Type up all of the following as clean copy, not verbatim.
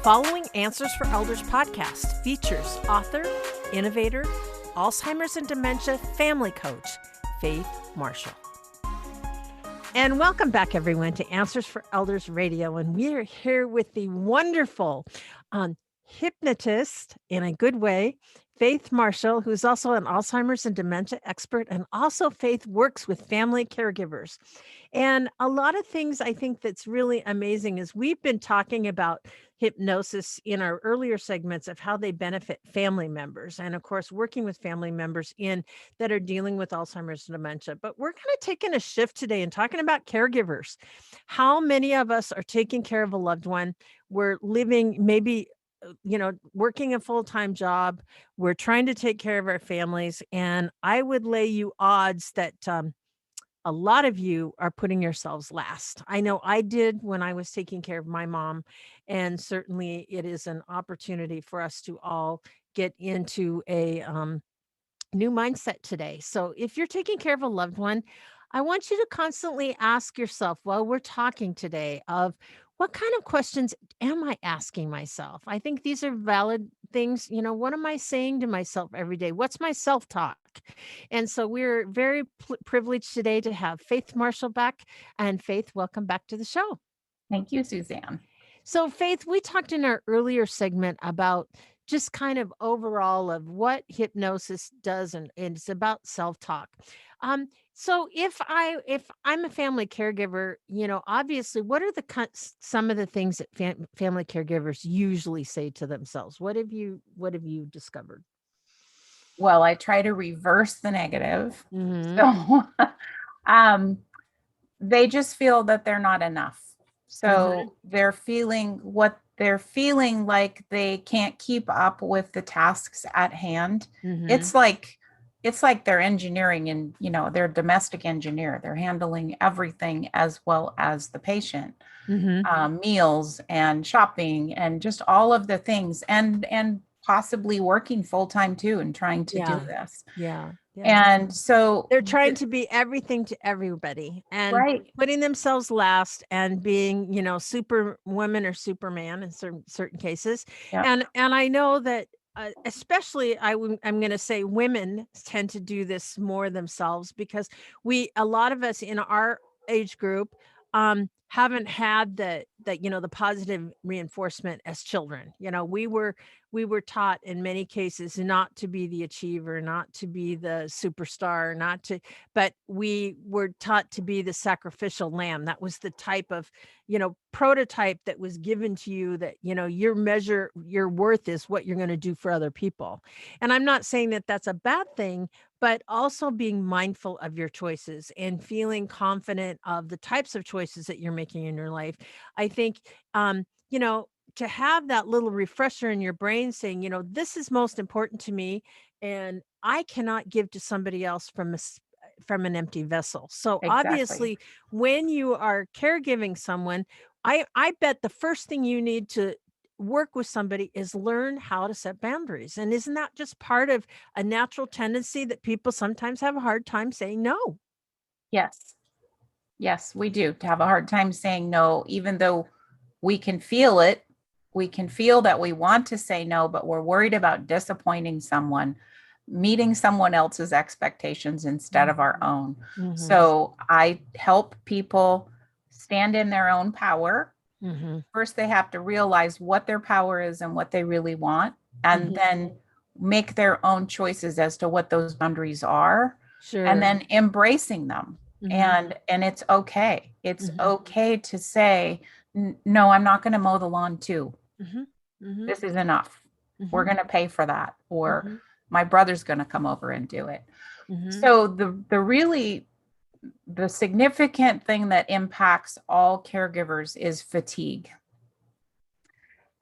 following Answers for Elders podcast features author, innovator, Alzheimer's and dementia family coach, Faith Marshall. And welcome back, everyone, to Answers for Elders Radio. And we are here with the wonderful hypnotist, in a good way, Faith Marshall, who's also an Alzheimer's and dementia expert. And also Faith works with family caregivers. And a lot of things I think that's really amazing is we've been talking about hypnosis in our earlier segments of how they benefit family members. And of course, working with family members that are dealing with Alzheimer's and dementia. But we're kind of taking a shift today and talking about caregivers. How many of us are taking care of a loved one? We're living maybe working a full-time job. We're trying to take care of our families. And I would lay you odds that a lot of you are putting yourselves last. I know I did when I was taking care of my mom. And certainly it is an opportunity for us to all get into a new mindset today. So if you're taking care of a loved one, I want you to constantly ask yourself while we're talking today of what kind of questions am I asking myself? I think these are valid things. What am I saying to myself every day? What's my self-talk? And so we're very privileged today to have Faith Marshall back. And Faith, welcome back to the show. Thank you, Suzanne. So Faith, we talked in our earlier segment about just kind of overall of what hypnosis does, and it's about self-talk. So if I'm a family caregiver, obviously, what are some of the things that family caregivers usually say to themselves? What have you discovered? Well, I try to reverse the negative. Mm-hmm. So they just feel that they're not enough. So they're feeling like they can't keep up with the tasks at hand. Mm-hmm. It's like they're engineering and, they're domestic engineer. They're handling everything as well as the patient, meals and shopping and just all of the things and possibly working full time too and trying to do this. Yeah. And so they're trying to be everything to everybody and putting themselves last and being, super woman or Superman in certain cases. Yep. And I know that especially I'm going to say women tend to do this more themselves because a lot of us in our age group haven't had the positive reinforcement as children. We were taught in many cases not to be the achiever, not to be the superstar, but we were taught to be the sacrificial lamb. That was the type of, prototype that was given to you that, your worth is what you're going to do for other people. And I'm not saying that that's a bad thing, but also being mindful of your choices and feeling confident of the types of choices that you're making in your life. I think, to have that little refresher in your brain saying, this is most important to me, and I cannot give to somebody else from an empty vessel. So obviously, when you are caregiving someone, I bet the first thing you need to work with somebody is learn how to set boundaries. And isn't that just part of a natural tendency that people sometimes have a hard time saying no? Yes, we do have a hard time saying no, even though we can feel it. We can feel that we want to say no, but we're worried about disappointing someone, meeting someone else's expectations instead of our own. Mm-hmm. So I help people stand in their own power. Mm-hmm. First, they have to realize what their power is and what they really want, and then make their own choices as to what those boundaries are. Sure. And then embracing them. Mm-hmm. And it's okay. It's okay to say, no, I'm not going to mow the lawn too. This is enough. We're going to pay for that. Or my brother's going to come over and do it. So the significant thing that impacts all caregivers is fatigue.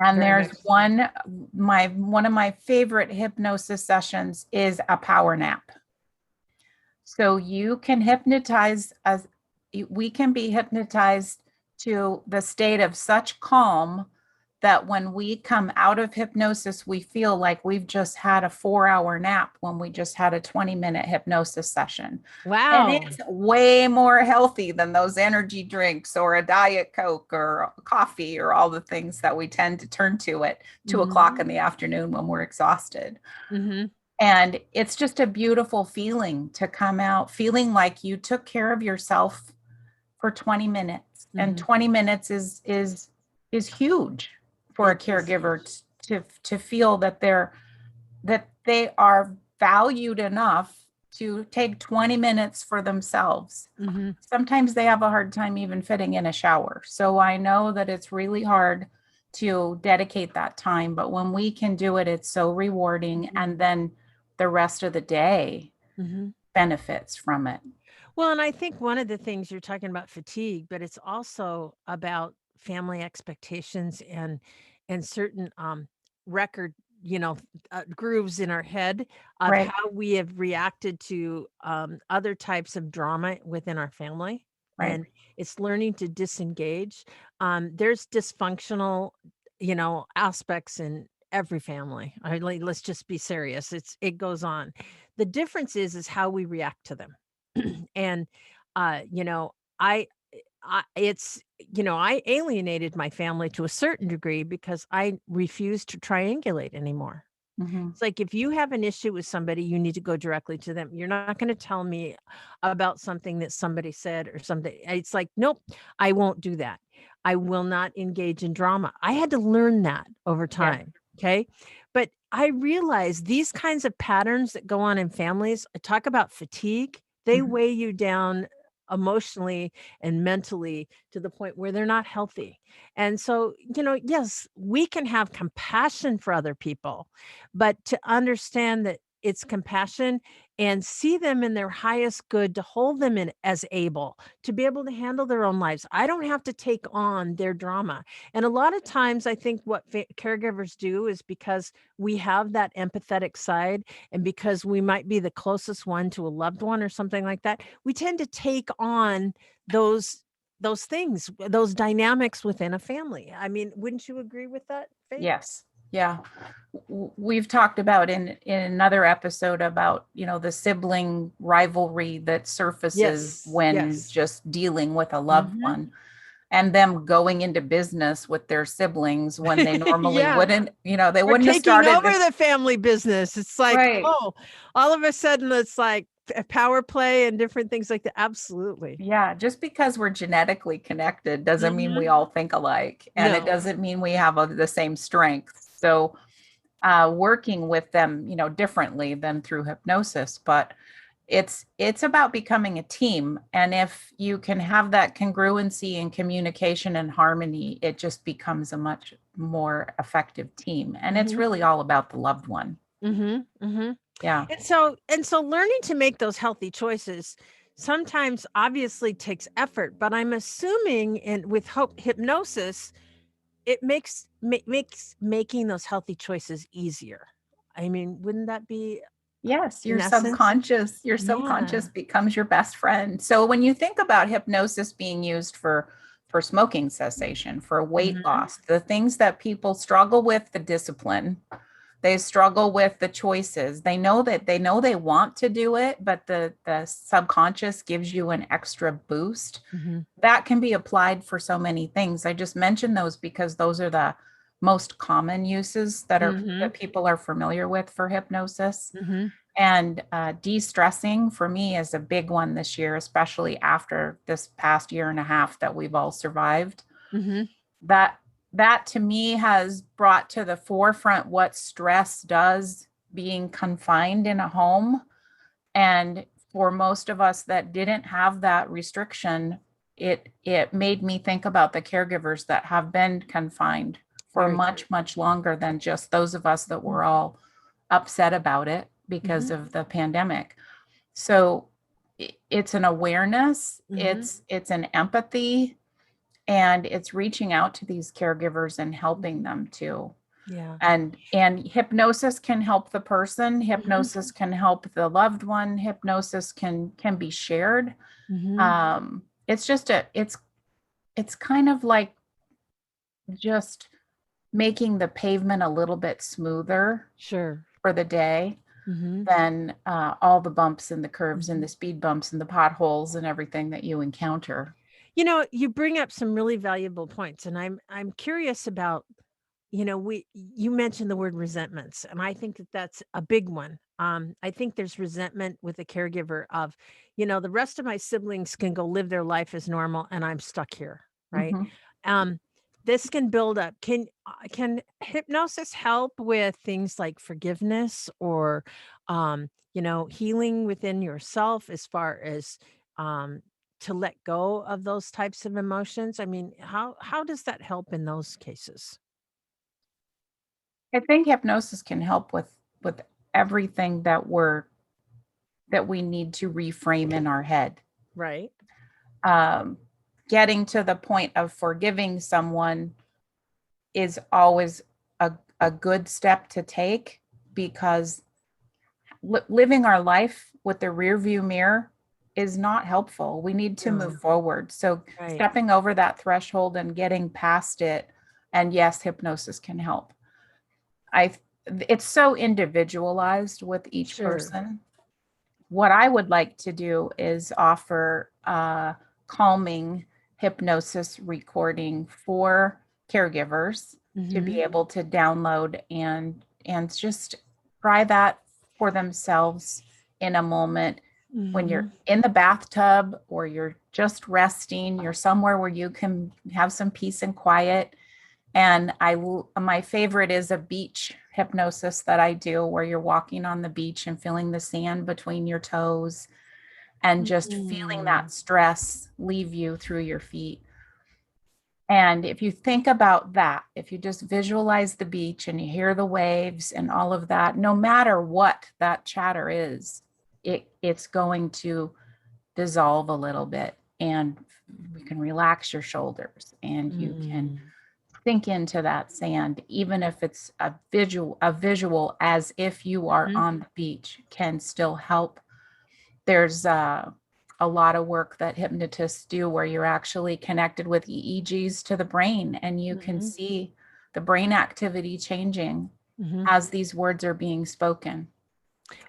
And there's one of my favorite hypnosis sessions is a power nap. So you can we can be hypnotized to the state of such calm that when we come out of hypnosis, we feel like we've just had a 4-hour nap when we just had a 20-minute hypnosis session. And Wow. it's way more healthy than those energy drinks or a Diet Coke or coffee or all the things that we tend to turn to at 2 o'clock in the afternoon when we're exhausted. Mm-hmm. And it's just a beautiful feeling to come out feeling like you took care of yourself for 20 minutes. And 20 minutes is huge for a It is caregiver huge. to feel that they are valued enough to take 20 minutes for themselves. Mm-hmm. Sometimes they have a hard time even fitting in a shower. So I know that it's really hard to dedicate that time, but when we can do it, it's so rewarding. And then the rest of the day Mm-hmm. benefits from it. Well, and I think one of the things you're talking about fatigue, but it's also about family expectations and certain record, grooves in our head of Right, how we have reacted to other types of drama within our family. right. And it's learning to disengage. There's dysfunctional, aspects in every family. Let's just be serious. It goes on. The difference is how we react to them. And, you know, I it's I alienated my family to a certain degree because I refused to triangulate anymore. Mhm. It's like if you have an issue with somebody, you need to go directly to them. You're not gonna tell me about something that somebody said or something. It's like, nope, I won't do that. I will not engage in drama. I had to learn that over Yes. time. Okay. But I realized these kinds of patterns that go on in families, talk about fatigue, they Mhm. weigh you down emotionally and mentally to the point where they're not healthy. And so, yes, we can have compassion for other people, but to understand that it's compassion and see them in their highest good, to hold them in as able to be able to handle their own lives. I don't have to take on their drama. And a lot of times I think what caregivers do is because we have that empathetic side and because we might be the closest one to a loved one or something like that, we tend to take on those things, those dynamics within a family. I mean, wouldn't you agree with that, Faith? Yes. Yeah. We've talked about in another episode about, the sibling rivalry that surfaces Yes, when yes. just dealing with a loved Mhm. one and them going into business with their siblings when they normally Yeah, wouldn't, they or wouldn't have taking started over this. the family business. It's like, Right. oh, all of a sudden it's like a power play and different things like that. Absolutely. Yeah, just because we're genetically connected doesn't mean we Mhm. all think alike, and it No. doesn't mean we have the same strengths. So, working with them, differently than through hypnosis, but it's about becoming a team. And if you can have that congruency and communication and harmony, it just becomes a much more effective team. And it's Mhm. really all about the loved one. Mhm. Mhm. Yeah. And so learning to make those healthy choices sometimes obviously takes effort, but I'm assuming in with hope hypnosis, it makes making those healthy choices easier. I mean, wouldn't that be Yes, in essence? your Yeah. subconscious becomes your best friend. So when you think about hypnosis being used for smoking cessation, for weight Mhm. loss, the things that people struggle with, the discipline, they struggle with the choices. They know they want to do it, but the subconscious gives you an extra boost. Mhm. That can be applied for so many things. I just mentioned those because those are the most common uses that Mhm. people are familiar with for hypnosis. Mhm. And de-stressing for me is a big one this year, especially after this past year and a half that we've all survived. Mhm. That that to me has brought to the forefront what stress does being confined in a home. And for most of us that didn't have that restriction, it made me think about the caregivers that have been confined for Very true. much, much longer than just those of us that were all upset about it because Mhm. of the pandemic. So it's an awareness, Mhm. it's an empathy, and it's reaching out to these caregivers and helping them too. Yeah. And hypnosis can help the person, Mhm. hypnosis can help the loved one, hypnosis can be shared. Mhm. It's just it's kind of like just making the pavement a little bit smoother Sure. for the day Mhm. than all the bumps and the curves and Mhm. the speed bumps and the potholes and everything that you encounter. You bring up some really valuable points, and I'm curious about, you mentioned the word resentments, and I think that that's a big one. I think there's resentment with a caregiver of, the rest of my siblings can go live their life as normal, and I'm stuck here, right? Mhm. Um, this can build up. Can hypnosis help with things like forgiveness or, healing within yourself as far as um, to let go of those types of emotions? I mean, how does that help in those cases? I think hypnosis can help with everything that we need to reframe in our head. Right. Um, Getting to the point of forgiving someone is always a good step to take, because living our life with the rear view mirror is not helpful. We need to No. move forward. So Right. stepping over that threshold and getting past it, and yes, hypnosis can help. I It's so individualized with each Sure. person. What I would like to do is offer calming hypnosis recording for caregivers to be Mhm. able to download and just try that for themselves in a moment when you're Mhm. in the bathtub or you're just resting, you're somewhere where you can have some peace and quiet. And my favorite is a beach hypnosis that I do, where you're walking on the beach and feeling the sand between your toes and just feeling Mm. that stress leave you through your feet. And if you think about that, if you just visualize the beach and you hear the waves and all of that, no matter what that chatter is, it's going to dissolve a little bit, and you can relax your shoulders and you can Mm. sink into that sand, even if it's a visual as if you are Mhm. on the beach, can still help. There's a lot of work that hypnotists do where you're actually connected with EEGs to the brain, and you can Mhm. see the brain activity changing Mhm. as these words are being spoken.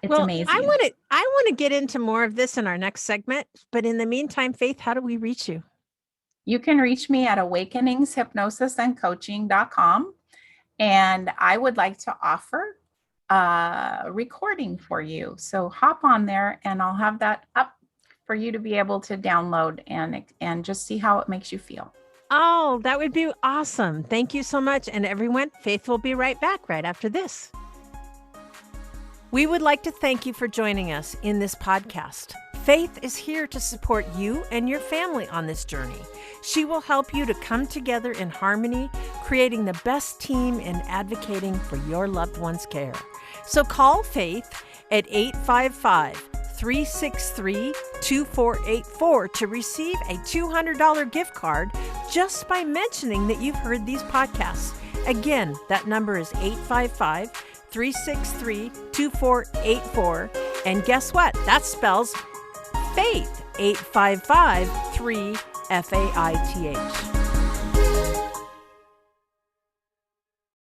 It's Well, I amazing. want to I want to get into more of this in our next segment, but in the meantime, Faith, how do we reach you? You can reach me at awakeningshypnosisandcoaching.com. And I would like to offer a recording for you. So hop on there and I'll have that up for you to be able to download and just see how it makes you feel. Oh, that would be awesome. Thank you so much. And everyone, Faith will be right back right after this. We would like to thank you for joining us in this podcast. Faith is here to support you and your family on this journey. She will help you to come together in harmony, creating the best team in advocating for your loved one's care. So call Faith at 855 363 2484 to receive a $200 gift card just by mentioning that you've heard these podcasts. Again, that number is 855 363 2484. And guess what? That spells Faith, 855 3 FAITH.